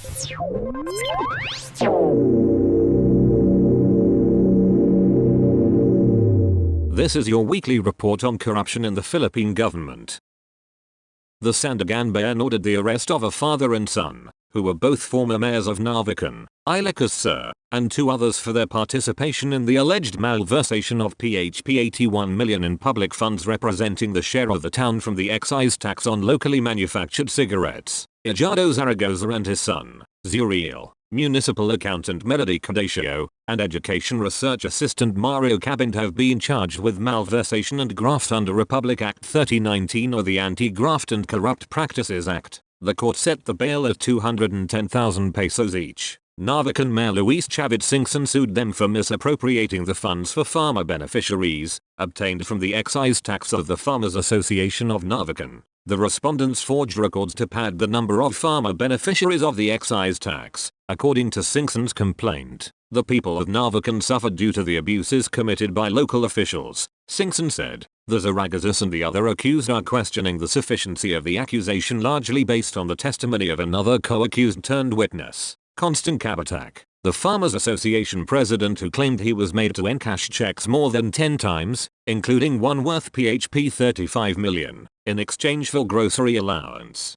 This is your weekly report on corruption in the Philippine government. The Sandiganbayan ordered the arrest of a father and son, who were both former mayors of Narvacan, Ilocos Sur, and 2 others for their participation in the alleged malversation of PHP 81 million in public funds representing the share of the town from the excise tax on locally manufactured cigarettes. Ejado Zaragoza and his son, Zuriel, municipal accountant Melody Cadacio, and education research assistant Mario Cabind have been charged with malversation and graft under Republic Act 3019 or the Anti-Graft and Corrupt Practices Act. The court set the bail at 210,000 pesos each. Narvacan Mayor Luis Chavit Singson sued them for misappropriating the funds for farmer beneficiaries, obtained from the excise tax of the Farmers Association of Narvacan. The respondents forged records to pad the number of farmer beneficiaries of the excise tax. According to Singson's complaint, the people of Narvacan suffered due to the abuses committed by local officials. Singson said, the Zaragozas and the other accused are questioning the sufficiency of the accusation largely based on the testimony of another co-accused turned witness, Constant Cabatak, the Farmers Association president, who claimed he was made to encash checks more than 10 times, including one worth PHP 35 million, in exchange for grocery allowance.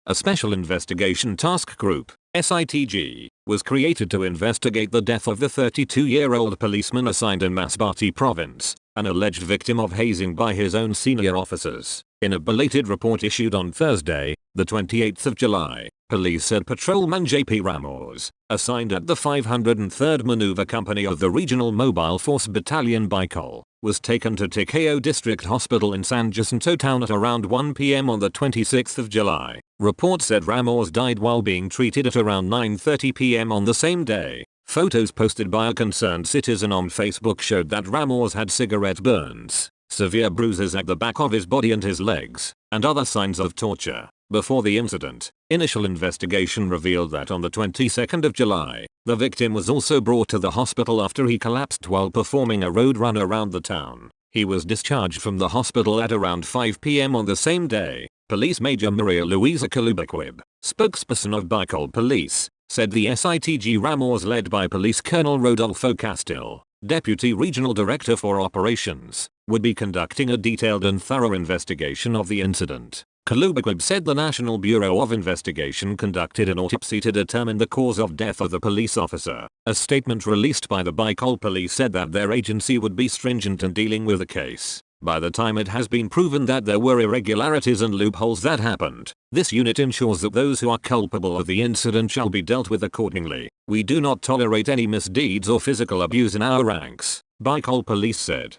A special investigation task group, SITG, was created to investigate the death of the 32-year-old policeman assigned in Masbate province, an alleged victim of hazing by his own senior officers. In a belated report issued on Thursday, the 28th of July, police said Patrolman JP Ramos, assigned at the 503rd Maneuver Company of the Regional Mobile Force Battalion Bicol, was taken to Ticao District Hospital in San Jacinto Town at around 1 p.m. on the 26th of July. Report said Ramos died while being treated at around 9:30 p.m. on the same day. Photos posted by a concerned citizen on Facebook showed that Ramos had cigarette burns, severe bruises at the back of his body and his legs, and other signs of torture. Before the incident, initial investigation revealed that on the 22nd of July, the victim was also brought to the hospital after he collapsed while performing a road run around the town. He was discharged from the hospital at around 5 p.m. on the same day. Police Major Maria Luisa Calubaquib, spokesperson of Bicol Police, said the SITG Ramos, led by Police Colonel Rodolfo Castil, Deputy Regional Director for Operations, would be conducting a detailed and thorough investigation of the incident. Calubaquib said the National Bureau of Investigation conducted an autopsy to determine the cause of death of the police officer. A statement released by the Bicol Police said that their agency would be stringent in dealing with the case. By the time it has been proven that there were irregularities and loopholes that happened, this unit ensures that those who are culpable of the incident shall be dealt with accordingly. We do not tolerate any misdeeds or physical abuse in our ranks, Bicol Police said.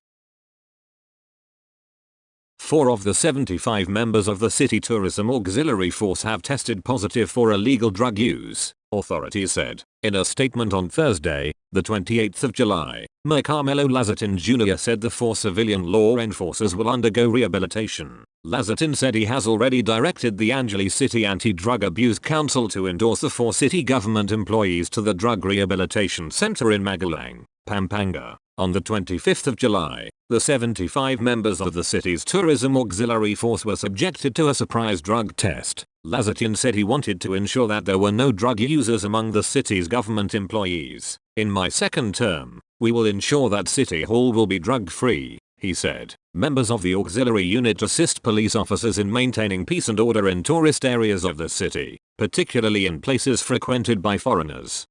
4 of the 75 members of the City Tourism Auxiliary Force have tested positive for illegal drug use, authorities said. In a statement on Thursday, the 28th of July, Mayor Carmelo Lazatin Jr. said the 4 civilian law enforcers will undergo rehabilitation. Lazatin said he has already directed the Angeles City Anti-Drug Abuse Council to endorse the 4 city government employees to the Drug Rehabilitation Center in Magulang, Pampanga. On the 25th of July, the 75 members of the city's Tourism Auxiliary Force were subjected to a surprise drug test. Lazatin said he wanted to ensure that there were no drug users among the city's government employees. In my second term, we will ensure that City Hall will be drug-free, he said. Members of the auxiliary unit assist police officers in maintaining peace and order in tourist areas of the city, particularly in places frequented by foreigners.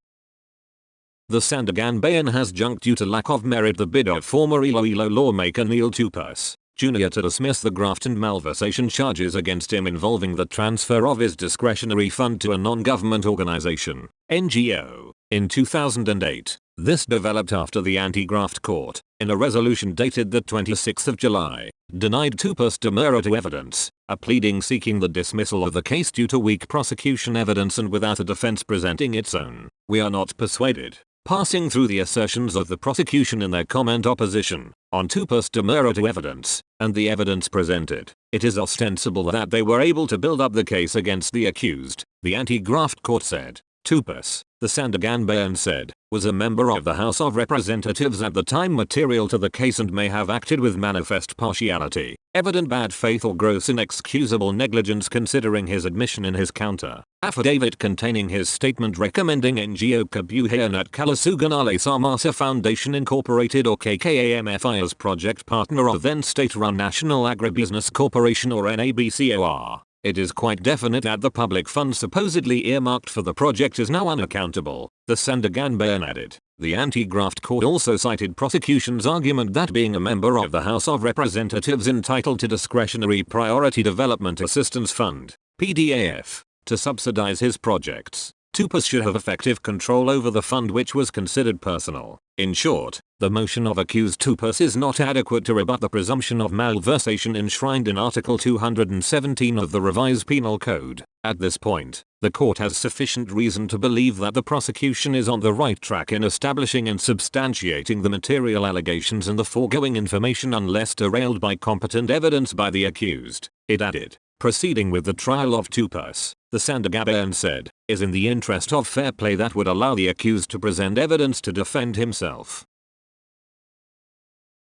The Sandiganbayan has junked due to lack of merit the bid of former Iloilo lawmaker Neil Tupas, Jr. to dismiss the graft and malversation charges against him involving the transfer of his discretionary fund to a non-government organization, NGO, in 2008. This developed after the Anti-Graft Court, in a resolution dated the 26th of July, denied Tupas demurrer to evidence, a pleading seeking the dismissal of the case due to weak prosecution evidence and without a defense presenting its own. We are not persuaded. Passing through the assertions of the prosecution in their comment opposition on Tupas demurrer to evidence, and the evidence presented, it is ostensible that they were able to build up the case against the accused, the Anti-Graft Court said. Tupas, the Sandagan Bayan said, was a member of the House of Representatives at the time material to the case and may have acted with manifest partiality, evident bad faith or gross inexcusable negligence, considering his admission in his counter affidavit containing his statement recommending NGO Kabuhayan at Kalasuganale Samasa Foundation Incorporated or KKAMFI as project partner of then state-run National Agribusiness Corporation or NABCOR. It is quite definite that the public fund supposedly earmarked for the project is now unaccountable, the Sandagan Bayan added. The anti-graft court also cited prosecution's argument that being a member of the House of Representatives entitled to Discretionary Priority Development Assistance Fund, PDAF, to subsidize his projects. Tupas should have effective control over the fund, which was considered personal. In short, the motion of accused Tupas is not adequate to rebut the presumption of malversation enshrined in Article 217 of the Revised Penal Code. At this point, the court has sufficient reason to believe that the prosecution is on the right track in establishing and substantiating the material allegations and the foregoing information unless derailed by competent evidence by the accused, it added. Proceeding with the trial of Tupas, the Sandagan Bayan said, is in the interest of fair play that would allow the accused to present evidence to defend himself.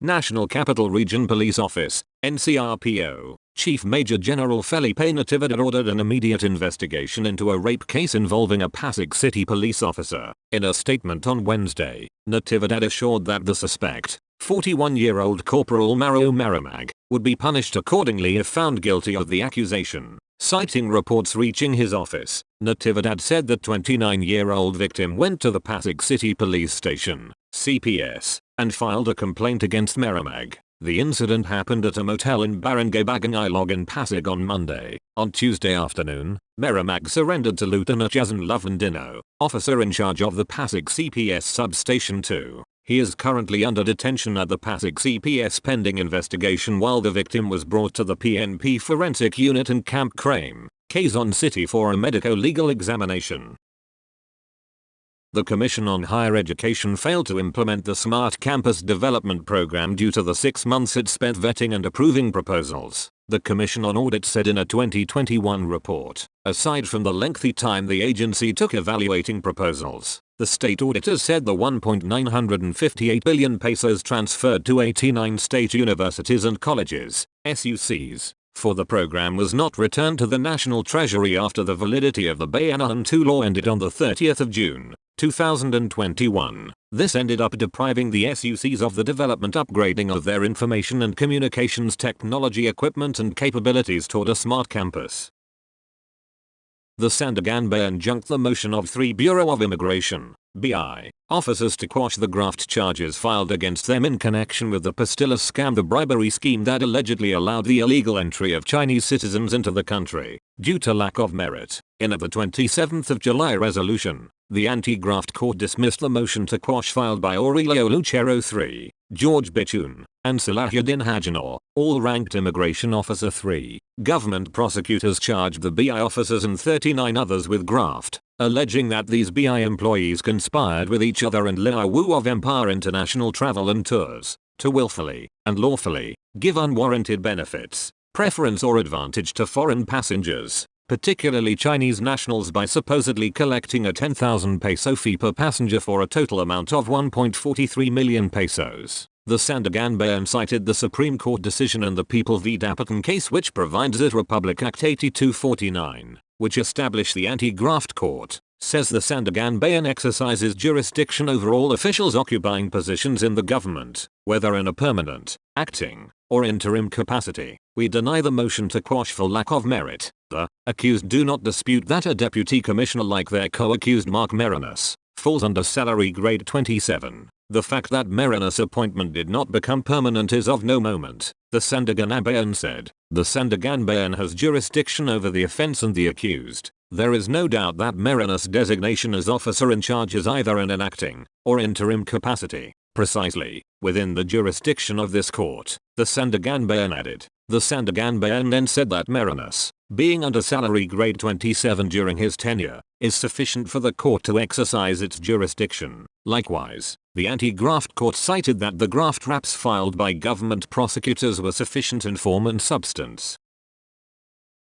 National Capital Region Police Office, NCRPO, Chief Major General Felipe Natividad ordered an immediate investigation into a rape case involving a Pasig City police officer. In a statement on Wednesday, Natividad assured that the suspect, 41-year-old Corporal Mario Maramag, would be punished accordingly if found guilty of the accusation. Citing reports reaching his office, Natividad said the 29-year-old victim went to the Pasig City Police Station, CPS, and filed a complaint against Maramag. The incident happened at a motel in Barangay Bagangilog in Pasig on Monday. On Tuesday afternoon, Maramag surrendered to Lieutenant Jason Lavandino, officer in charge of the Pasig CPS Substation 2. He is currently under detention at the Pasig CPS pending investigation, while the victim was brought to the PNP Forensic Unit in Camp Crame, Quezon City for a medico-legal examination. The Commission on Higher Education failed to implement the Smart Campus Development Program due to the 6 months it spent vetting and approving proposals, the Commission on Audit said in a 2021 report. Aside from the lengthy time the agency took evaluating proposals, the state auditors said the 1.958 billion pesos transferred to 89 state universities and colleges, SUCs, for the program was not returned to the National Treasury after the validity of the Bayanihan II law ended on the 30th of June, 2021. This ended up depriving the SUCs of the development upgrading of their information and communications technology equipment and capabilities toward a smart campus. The Sandagan Bayan junked the motion of 3 Bureau of Immigration, BI, officers to quash the graft charges filed against them in connection with the Pastillas scam, the bribery scheme that allegedly allowed the illegal entry of Chinese citizens into the country, due to lack of merit. In the 27th of July resolution, the anti-graft court dismissed the motion to quash filed by Aurelio Lucero III, George Bichun, and Salahuddin Hajanor, all ranked Immigration Officer 3. Government prosecutors charged the BI officers and 39 others with graft, alleging that these BI employees conspired with each other and Lina Wu of Empire International Travel and Tours to willfully and lawfully give unwarranted benefits, preference or advantage to foreign passengers, particularly Chinese nationals, by supposedly collecting a 10,000 peso fee per passenger for a total amount of 1.43 million pesos. The Sandagan Bayan cited the Supreme Court decision in the People v. Dapitan case, which provides that Republic Act 8249, which established the anti-graft court, says the Sandagan Bayan exercises jurisdiction over all officials occupying positions in the government, whether in a permanent, acting, or interim capacity. We deny the motion to quash for lack of merit. The accused do not dispute that a deputy commissioner like their co-accused Mark Merinas falls under salary grade 27. The fact that Merinas' appointment did not become permanent is of no moment, the Sandagan Bayan said. The Sandagan Bayan has jurisdiction over the offense and the accused. There is no doubt that Merinas' designation as officer in charge is either in an acting or interim capacity, precisely within the jurisdiction of this court, the Sandagan Bayan added. The Sandagan Bayan then said that Merinas, being under salary grade 27 during his tenure, is sufficient for the court to exercise its jurisdiction. Likewise, the anti-graft court cited that the graft raps filed by government prosecutors were sufficient in form and substance.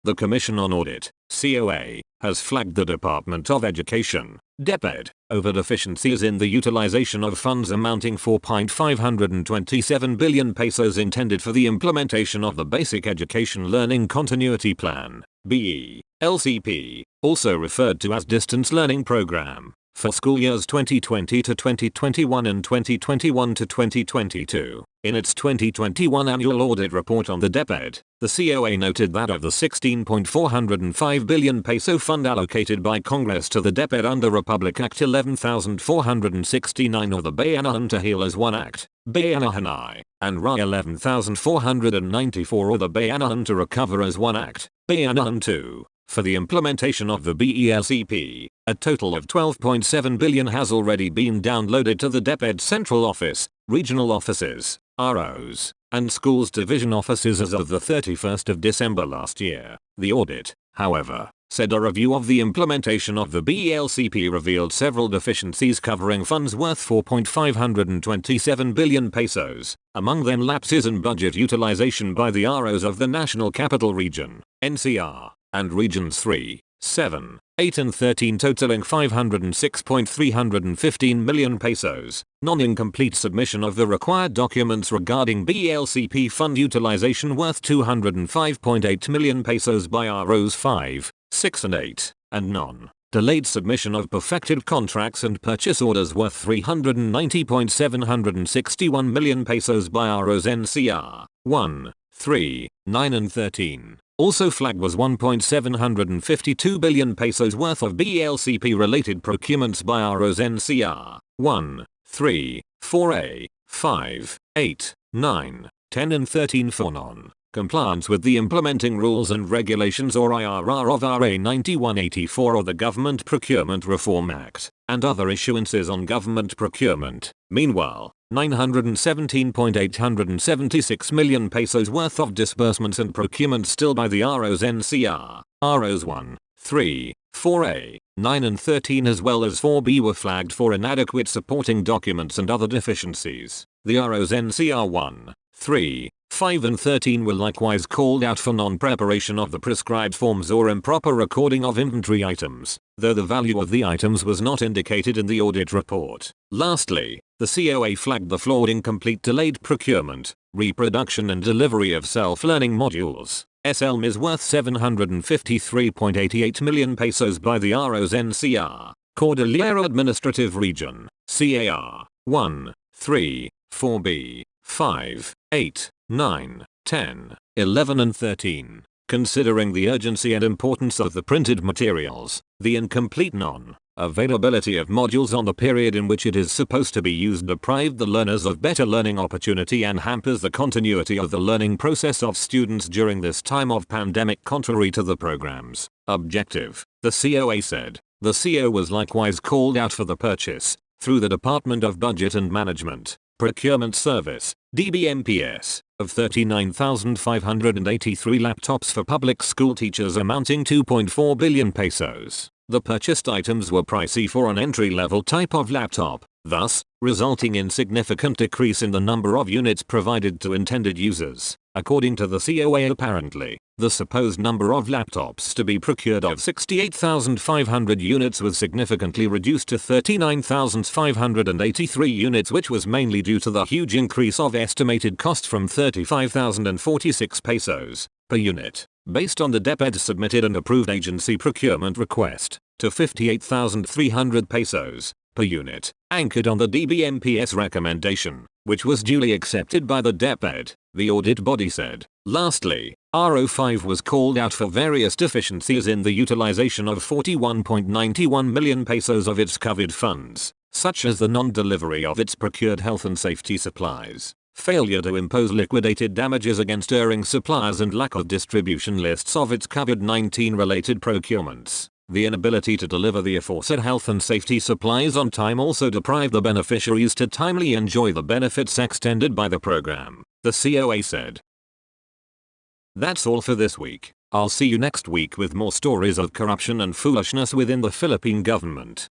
The Commission on Audit, COA, has flagged the Department of Education, DepEd, over deficiencies in the utilization of funds amounting 4.527 billion pesos intended for the implementation of the Basic Education Learning Continuity Plan, BE-LCP, also referred to as Distance Learning Program, for school years 2020 to 2021 and 2021 to 2022. In its 2021 annual audit report on the DepEd, the COA noted that of the 16.405 billion peso fund allocated by Congress to the DepEd under Republic Act 11,469 or the Bayanihan to Heal as One Act, Bayanihan I, and RA 11,494 or the Bayanihan to Recover as One Act, Bayanihan II, for the implementation of the BE-LCP, a total of 12.7 billion has already been downloaded to the DepEd Central Office, Regional Offices, ROs, and Schools Division Offices as of the 31st of December last year. The audit, however, said a review of the implementation of the BE-LCP revealed several deficiencies covering funds worth 4.527 billion pesos, among them lapses in budget utilization by the ROs of the National Capital Region, NCR, and Regions 3, 7, 8 and 13 totaling 506.315 million pesos, non-incomplete submission of the required documents regarding BE-LCP fund utilization worth 205.8 million pesos by ROs 5, 6 and 8, and delayed submission of perfected contracts and purchase orders worth 390.761 million pesos by ROs NCR, 1, 3, 9 and 13. Also flagged was 1.752 billion pesos worth of BE-LCP related procurements by ROs NCR, 1, 3, 4A, 5, 8, 9, 10 and 13 for non-compliance with the implementing rules and regulations or IRR of RA 9184 or the Government Procurement Reform Act, and other issuances on government procurement. Meanwhile, 917.876 million pesos worth of disbursements and procurement still by the ROs NCR, ROs 1, 3, 4A, 9 and 13 as well as 4B were flagged for inadequate supporting documents and other deficiencies. The ROs NCR 1, 3, 5 and 13 were likewise called out for non-preparation of the prescribed forms or improper recording of inventory items, though the value of the items was not indicated in the audit report. Lastly, the COA flagged the flawed, incomplete, delayed procurement, reproduction and delivery of self-learning modules, SLMs worth 753.88 million pesos by the ROs NCR, Cordillera Administrative Region, CAR, 1, 3, 4B, 5, 8, 9, 10, 11 and 13. Considering the urgency and importance of the printed materials, the incomplete non-availability of modules on the period in which it is supposed to be used deprived the learners of better learning opportunity and hampers the continuity of the learning process of students during this time of pandemic contrary to the program's objective, the COA said. The CO was likewise called out for the purchase, through the Department of Budget and Management, Procurement Service, DBMPS, of 39,583 laptops for public school teachers amounting 2.4 billion pesos. The purchased items were pricey for an entry-level type of laptop, thus, resulting in significant decrease in the number of units provided to intended users. According to the COA, apparently, the supposed number of laptops to be procured of 68,500 units was significantly reduced to 39,583 units, which was mainly due to the huge increase of estimated cost from 35,046 pesos per unit, based on the DepEd submitted and approved agency procurement request, to 58,300 pesos per unit, anchored on the DBMPS recommendation, which was duly accepted by the DepEd, the audit body said. Lastly, RO5 was called out for various deficiencies in the utilization of 41.91 million pesos of its covered funds, such as the non-delivery of its procured health and safety supplies, failure to impose liquidated damages against erring suppliers and lack of distribution lists of its COVID-19 related procurements. The inability to deliver the aforesaid health and safety supplies on time also deprived the beneficiaries to timely enjoy the benefits extended by the program, the COA said. That's all for this week. I'll see you next week with more stories of corruption and foolishness within the Philippine government.